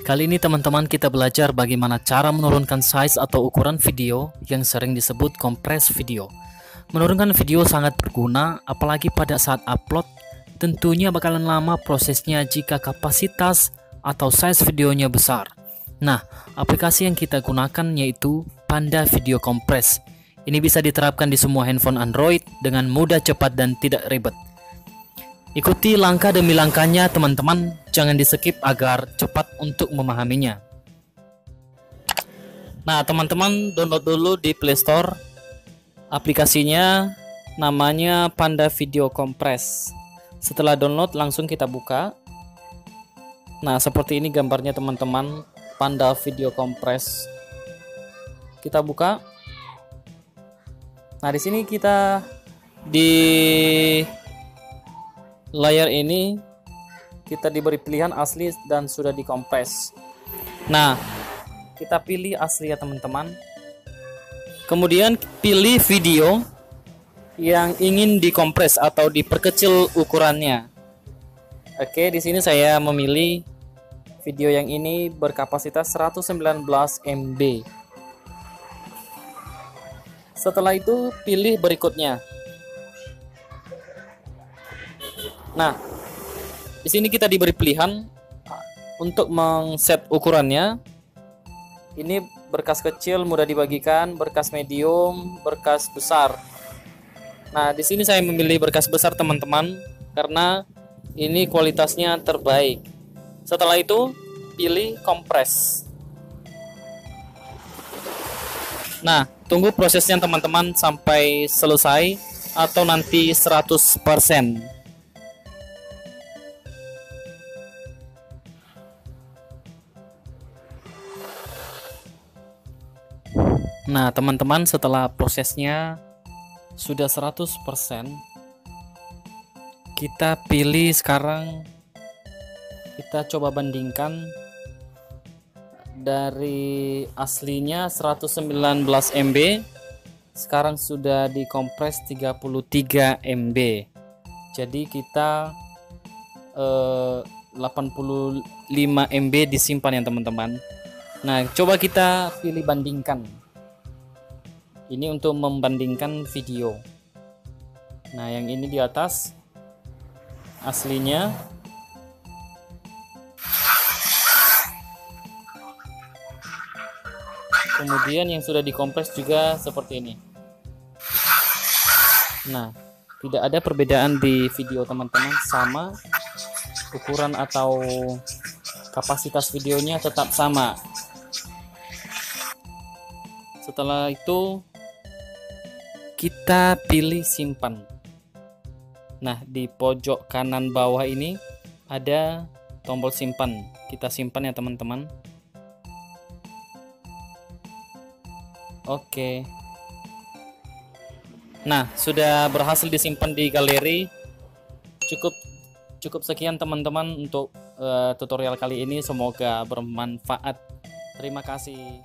Kali ini teman-teman kita belajar bagaimana cara menurunkan size atau ukuran video yang sering disebut kompres video. Menurunkan video sangat berguna apalagi pada saat upload. Tentunya bakalan lama prosesnya jika kapasitas atau size videonya besar. Nah, aplikasi yang kita gunakan yaitu Panda Video Compress. Ini bisa diterapkan di semua handphone Android dengan mudah, cepat, dan tidak ribet. Ikuti langkah demi langkahnya teman-teman, jangan di skip agar cepat untuk memahaminya. Nah teman-teman, download dulu di Play Store. Aplikasinya namanya Panda Video Compress. Setelah download langsung kita buka. Nah seperti ini gambarnya teman-teman, Panda Video Compress. Kita buka. Nah di sini kita di layar ini kita diberi pilihan asli dan sudah dikompres. Nah, kita pilih asli ya teman-teman. Kemudian pilih video yang ingin dikompres atau diperkecil ukurannya. Oke, di sini saya memilih video yang ini berkapasitas 119 MB. Setelah itu pilih berikutnya. Nah, di sini kita diberi pilihan untuk mengset ukurannya. Ini berkas kecil mudah dibagikan, berkas medium, berkas besar. Nah, di sini saya memilih berkas besar teman-teman karena ini kualitasnya terbaik. Setelah itu pilih kompres. Nah, tunggu prosesnya teman-teman sampai selesai atau nanti 100%. Nah teman-teman, setelah prosesnya sudah 100%, kita pilih sekarang, kita coba bandingkan dari aslinya 119 MB, sekarang sudah dikompres 33 MB. Jadi kita 85 MB disimpan ya teman-teman. Nah coba kita pilih bandingkan. Ini untuk membandingkan video. Nah yang ini di atas aslinya. Kemudian yang sudah dikompres juga seperti ini. Nah tidak ada perbedaan di video teman-teman, sama ukuran atau kapasitas videonya tetap sama. Setelah itu kita pilih simpan. Nah di pojok kanan bawah ini ada tombol simpan. Kita simpan ya teman-teman. Oke. Nah sudah berhasil disimpan di galeri. Cukup sekian teman-teman untuk tutorial kali ini. Semoga bermanfaat. Terima kasih.